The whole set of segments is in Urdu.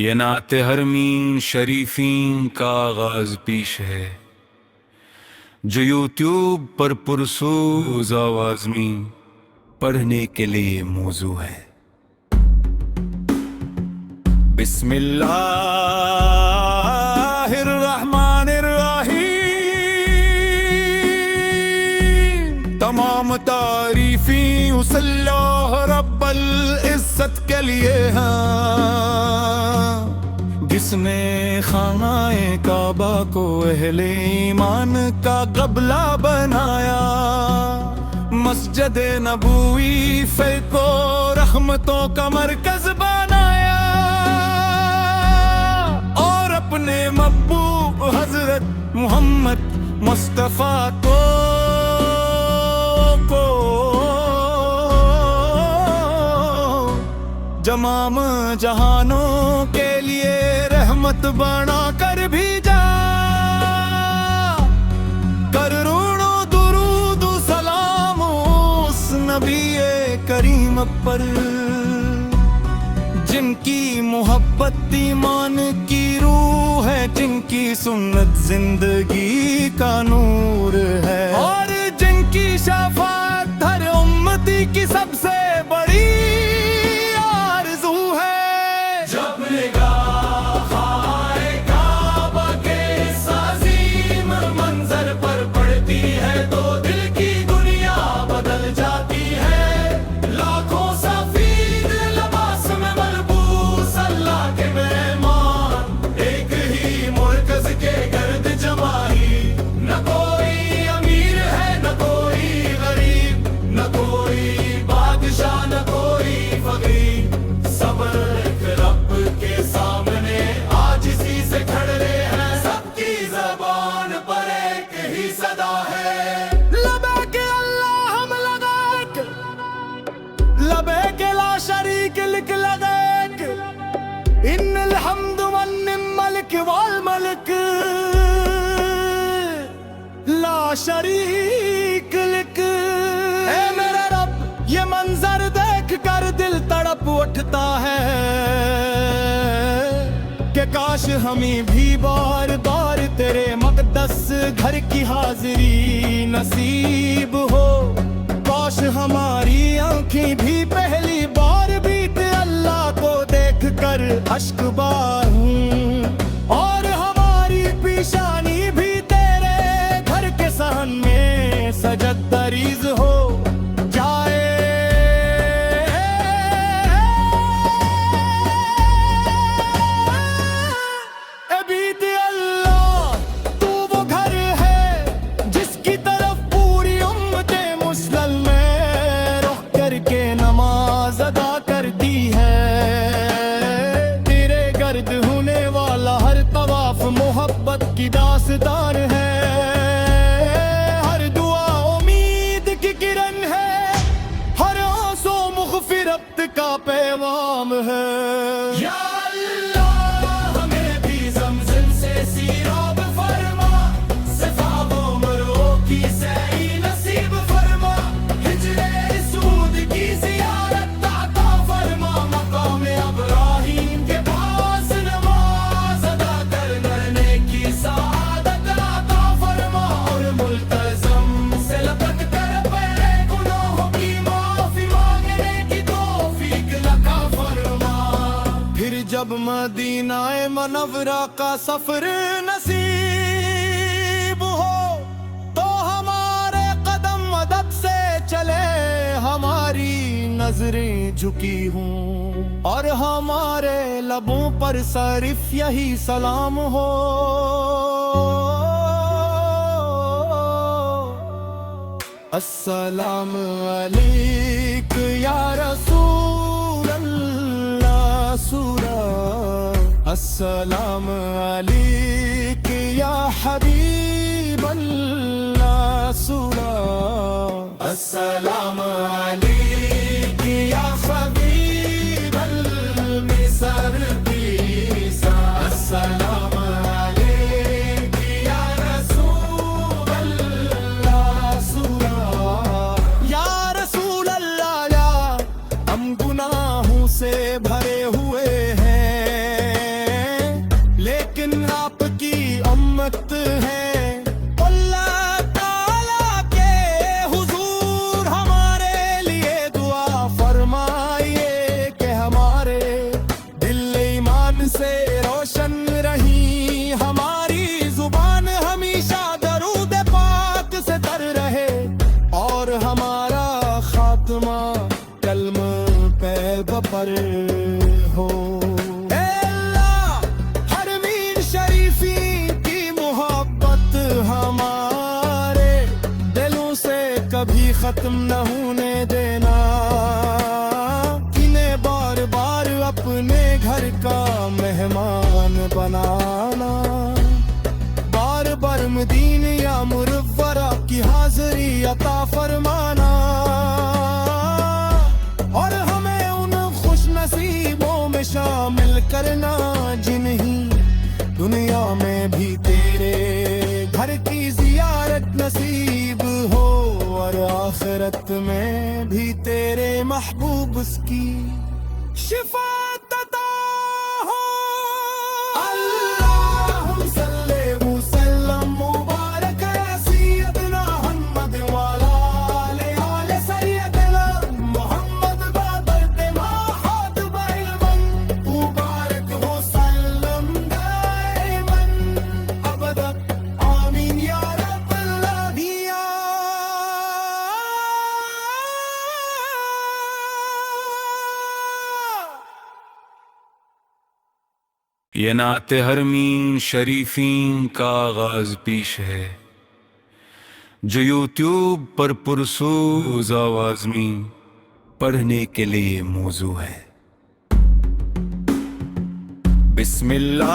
یہ نعت حرمین شریفین کا آغاز پیش ہے جو یوٹیوب پر پرسوز آواز میں پڑھنے کے لیے موضوع ہے۔ بسم اللہ الرحمن الرحیم، تمام تعریفیں اس اللہ رب العزت کے لیے ہیں جس نے خانہ کعبہ کو اہل ایمان کا قبلہ بنایا، مسجد نبوی فیض و رحمتوں کا مرکز بنایا، اور اپنے محبوب حضرت محمد مصطفیٰ کو تمام جہانوں کے لیے رحمت بنا کر بھیجا۔ کروڑوں درود و سلام اس نبی کریم پر جن کی محبت ایمان کی روح ہے، جن کی سنت زندگی کا نور ہے، اور جن کی شفاعت ہر امتی کی سب سے بڑی شریک لک لگیک ان الحمد والملک والملک لا شریک لک۔ اے میرے رب، یہ منظر دیکھ کر دل تڑپ اٹھتا ہے کہ کاش ہمیں بھی بار بار تیرے مقدس گھر کی حاضری نصیب ہو، کاش ہماری آنکھیں بھی پہلی بار بیت اللہ کو دیکھ کر اشک بار ہوں، اور ہماری پیشانی بھی تیرے گھر کے صحن میں سجد دریز ہو جائے۔ اے بیت اللہ، تو وہ گھر ہے جس کی طرف پوری امت مسلم رخ کر کے نماز ادا کرتی ہے، تیرے گرد ہونے والا ہر طواف محبت کی داستان ہے، ہر دعا امید کی کرن ہے، ہر آنسو مغفرت کا پیغام ہے۔ یا اللہ، ہمیں بھی زمزم سے سیراب فرما، صفا و مرو کی سعی نصیب فرما، ہجر سود کی زیارت عطا فرما، مقام ابراہیم کے پاس نماز ادا کرنے کی سعادت عطا فرما، اور ملتزم سے لپٹ کر پہلے گناہوں کی معافی مانگنے کی توفیق عطا فرما۔ پھر جب مدینہ منورہ کا سفر نصیب ہو تو ہمارے قدم مدد سے چلے، ہماری نظریں جھکی ہوں اور ہمارے لبوں پر صرف یہی سلام ہو۔ السلام علیک یا رسول اللہ سورہ، السلام علیک یا حبیب اللہ سورہ، السلام علیک یا حبیب المصر بیسا، السلام علیک یا رسول اللہ سورہ، یا رسول اللہ، ہم گناہوں سے بھرے ہوئے ہیں، سے روشن رہی ہماری زبان، ہمیشہ درود پاک سے تر رہے، اور ہمارا خاتمہ کلمہ طیبہ پر ہو۔ اے اللہ، حرمین شریفی کی محبت ہمارے دلوں سے کبھی ختم نہ ہونے دینا، انہیں بار بار اپنے گھر کا مہمان بنانا، بار بار مدینہ یا منورہ کی حاضری عطا فرمانا، اور ہمیں ان خوش نصیبوں میں شامل کرنا جنہیں دنیا میں بھی تیرے گھر کی زیارت نصیب ہو، اور آخرت میں بھی تیرے محبوب اس کی شفاعت عطا ہو۔ اللہم صلی وسلم مبارک علی سیدنا محمد وعلی آل سیدنا محمد بابرد ماحات بعلما مبارک وسلم دائما ابدا آمین یا رب العالمین۔ یہ نعت حرمین شریفین کا آغاز پیش ہے، جو یوٹیوب پر پرسوز آواز میں پڑھنے کے لیے موزوں ہے۔ بسم اللہ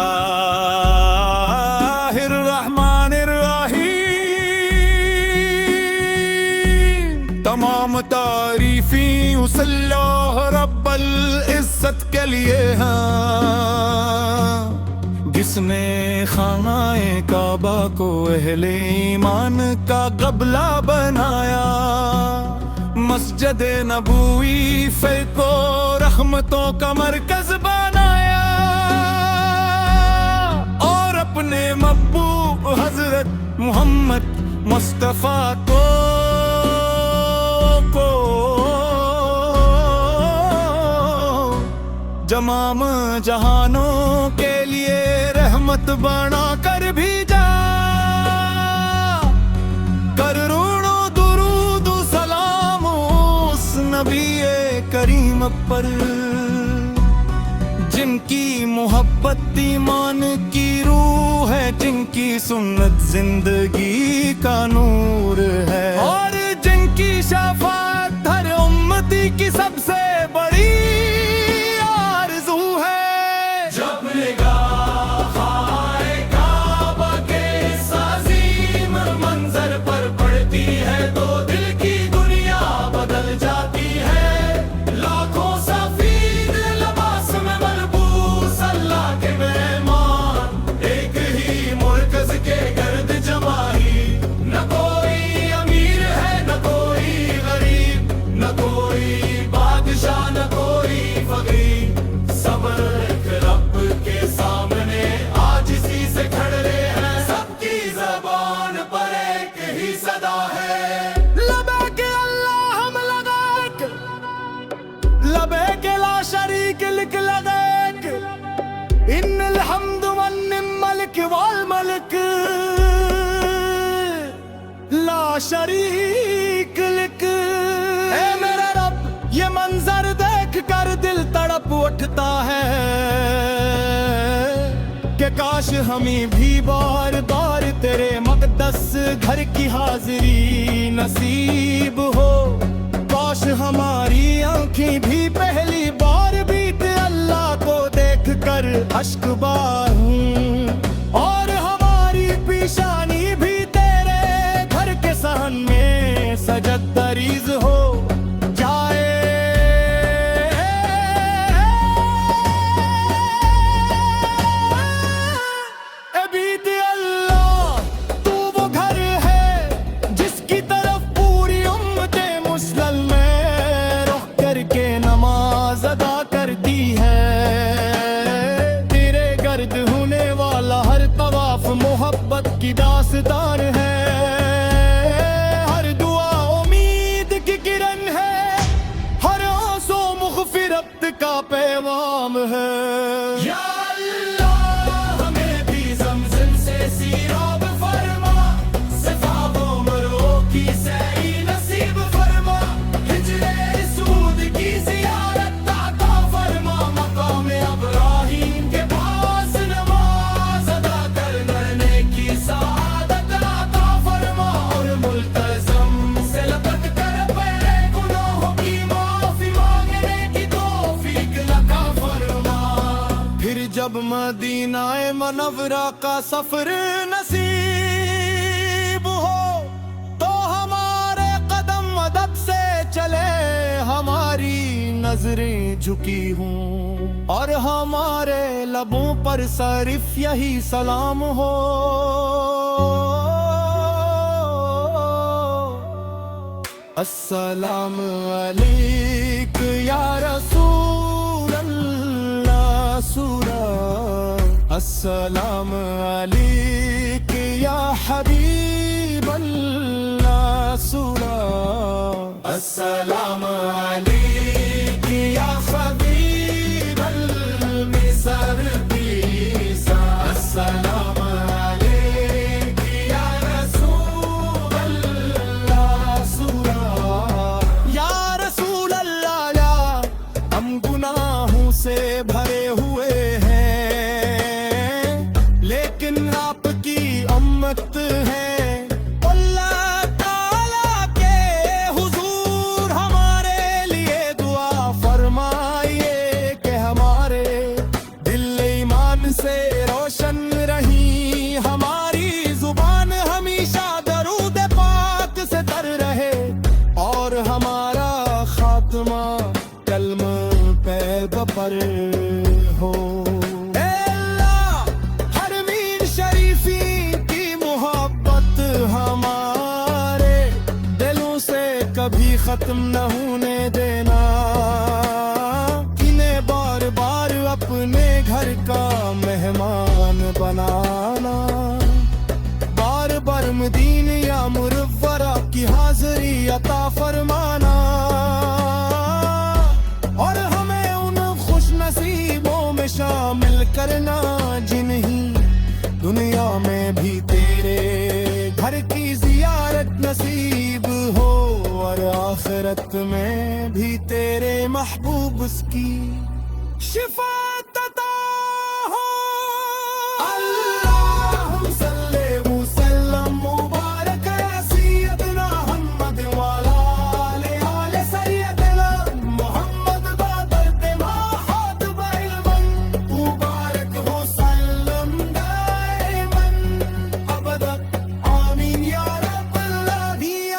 الرحمن الرحیم، تمام تعریفیں اس اللہ رب العزت کے لیے ہیں، جس نے خانہ کعبہ کو اہل ایمان کا قبلہ بنایا، مسجد نبوی فیض و رحمتوں کا مرکز بنایا، اور اپنے محبوب حضرت محمد مصطفیٰ کو تمام جہانوں کے لیے رحمت بنا کر بھیجا، کروڑوں درود و سلام اس نبی کریم پر، جن کی محبت ایمان کی روح ہے، جن کی سنت زندگی کا نور ہے، اور جن کی شفاعت ہر امتی کی سب سے بڑی ان الحمد والملك والملك لا شریک لک۔ اے میرا رب، یہ منظر دیکھ کر دل تڑپ اٹھتا ہے کہ کاش ہمیں بھی بار بار تیرے مقدس گھر کی حاضری نصیب ہو، کاش ہماری آنکھیں بھی پہلی بار بیت اللہ کو دیکھ کر اشک بار ہوں، اور ہماری پیشانی بھی تیرے گھر کے صحن میں سجد دریز ہو جائے۔ اے بیت اللہ، تو وہ گھر ہے جس کی طرف پوری امت مسلم میں رخ کر کے نماز ادا کرتی ہے، تیرے گرد ہونے والی مدینہ منورہ کا سفر نصیب ہو تو ہمارے قدم مدد سے چلے، ہماری نظریں جھکی ہوں اور ہمارے لبوں پر صرف یہی سلام ہو۔ السلام علیک یا رسول اللہ سورہ، السلام علیک یا حبیب اللہ سورہ، السلام علیک یا حبیب المصر بیسا، السلام علیک یا رسول اللہ سورہ۔ یا رسول اللہ، ہم گناہوں سے بھرے ہوئے ہیں لیکن آپ کی امت ہے، سے روشن رہی ہماری زبان، ہمیشہ درود پاک سے تر رہے اور ہمارا خاتمہ کلمہ طیبہ پر ہو۔ اے اللہ، حرمین شریفین کی محبت ہمارے دلوں سے کبھی ختم نہ ہونے دینا، انہیں بار بار اپنے گھر کا مہمان بنانا، بار بار مدینہ یا منورہ کی حاضری عطا فرمانا، اور ہمیں ان خوش نصیبوں میں شامل کرنا جنہیں دنیا میں بھی تیرے گھر کی زیارت نصیب ہو اور آخرت میں بھی تیرے محبوب اس کی شفاعت عطا ہو۔ اللہم صلی وسلم مبارک علی سیدنا محمد وعلی آل سیدنا محمد بادر دماحات بعلم مبارک وسلم دائما ابدا آمین یا رب العالمین۔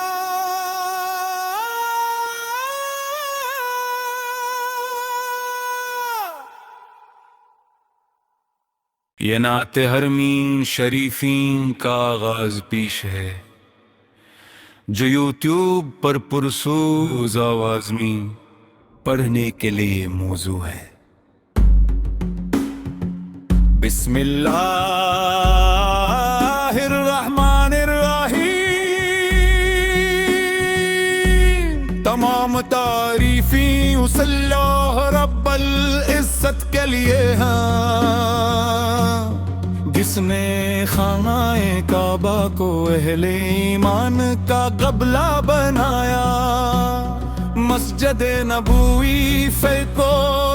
یہ نعت حرمین شریفین کا آغاز پیش ہے جو یوٹیوب پر پرسوز آواز میں پڑھنے کے لیے موزوں ہے۔ بسم اللہ الرحمن الرحیم، تمام تعریفیں اس اللہ رب العزت کے لیے ہیں جس نے خانہ کعبہ کو اہل ایمان کا قبلہ بنایا، مسجد نبوی فیض و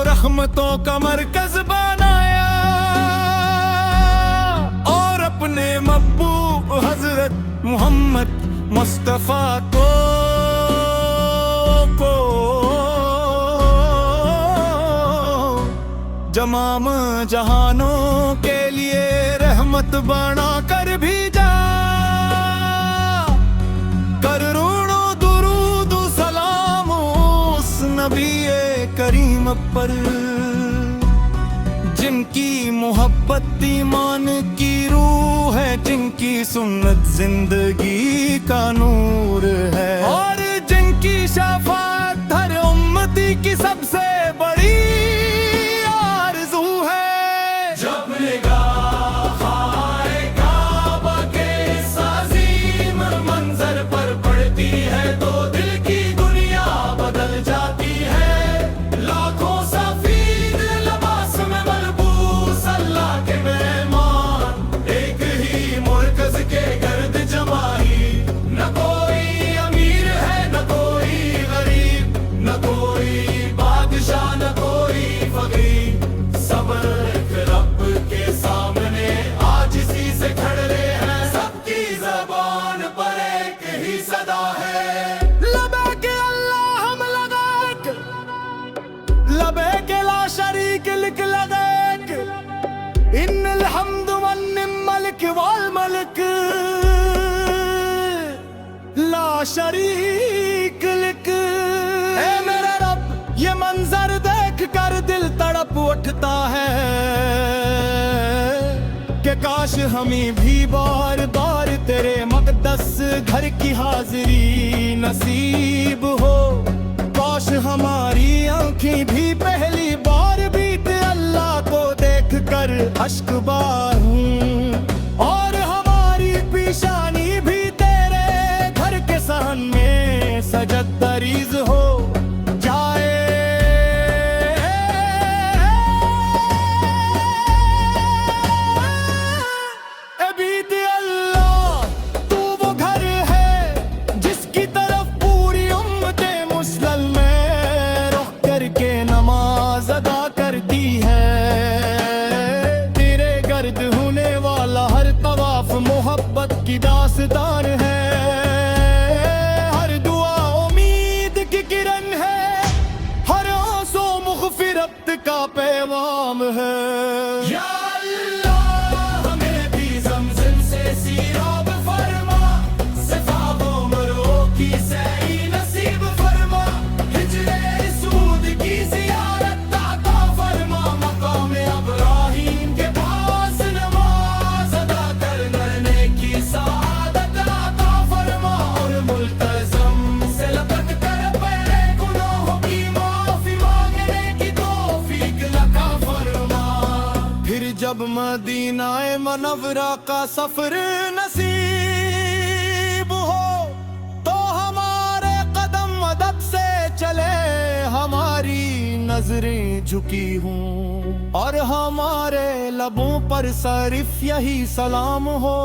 رحمتوں کا مرکز بنایا، اور اپنے محبوب حضرت محمد مصطفیٰ کو تمام جہانوں کے لیے رحمت بنا کر بھیجا، کروڑوں درود و سلام اس نبی کریم پر جن کی محبت ایمان کی روح ہے، جن کی سنت زندگی کا نور ہے، اور جن کی شفاعت ہر امتی کی سب سے بڑی ان الحمد والنعم ملک والملک لا شریک لک. اے میرے رب یہ منظر دیکھ کر دل تڑپ اٹھتا ہے کہ کاش ہمیں بھی بار بار تیرے مقدس گھر کی حاضری نصیب ہو. کاش ہماری آنکھیں بھی پہلی بار بیت اللہ کو دیکھ کر اشک بار ہوں اور ہماری پیشانی بھی تیرے گھر کے صحن میں سجد دریز ہو جائے. اے بیت اللہ تو وہ گھر ہے جس کی طرف پوری امت مسلم رخ کر کے نماز ادا کرتی ہے. تیرے گرد ہونے والا ہر طواف محبت کی داستان ہے. ہر دعا امید کی کرن ہے, ہر آنسو مغفرت کا پیغام ہے. یا اللہ ہمیں بھی زمزم سے سیراب فرما, صفا و مرو کی سعی نصیب فرما, ہجر سود کی زیارت عطا فرما, مقام ابراہیم کے پاس نماز ادا کرنے کی سعادت عطا فرما, اور ملتزم سے لپٹ کر پہلے گناہوں کی معافی مانگنے کی توفیق عطا فرما. پھر جب مدینہ منورہ کا سفر نصیب ہو تو ہمارے قدم مدد سے چلے, ہماری نظریں جھکی ہوں اور ہمارے لبوں پر صرف یہی سلام ہو.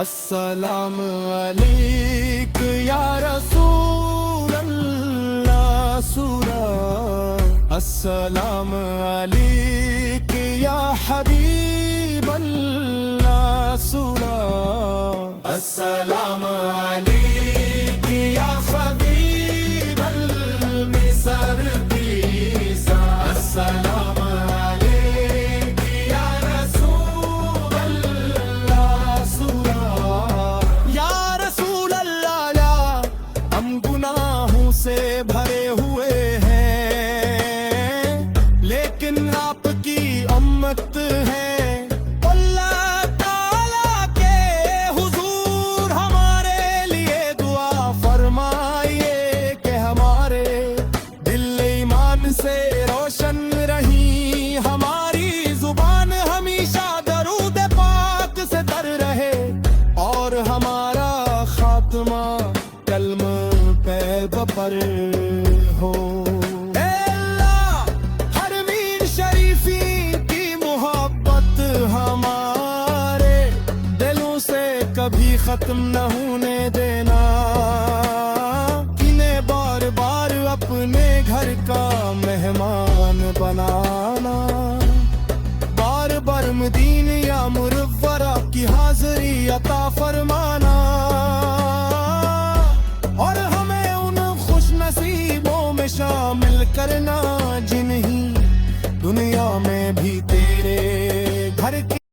السلام علیک یا رسول اللہ سورہ, السلام علیک یا حبیب اللہ سورہ, السلام علیک یا حبیب المصر بیسا, السلام علیک یا رسول اللہ سورہ. یا رسول اللہ ہم گناہوں سے بھرے ہوئے ہیں لیکن آپ کی امت ہے. اللہ تعالیٰ کے حضور ہمارے لیے دعا فرمائیے کہ ہمارے دل ایمان سے روشن رہی, ہماری زبان ہمیشہ درود پاک سے تر رہے, اور ہمارا خاتمہ کلمہ طیب پر ہو. اے اللہ حرمین شریفین کی محبت ہمارے دلوں سے کبھی ختم نہ ہونے دینا, انہیں بار بار اپنے گھر کا مہمان بنانا, بار بار مدینہ یا منورہ کی حاضری عطا فرمانا, اور ہمیں ان خوش نصیبوں میں شامل کرنا جنہیں دنیا میں بھی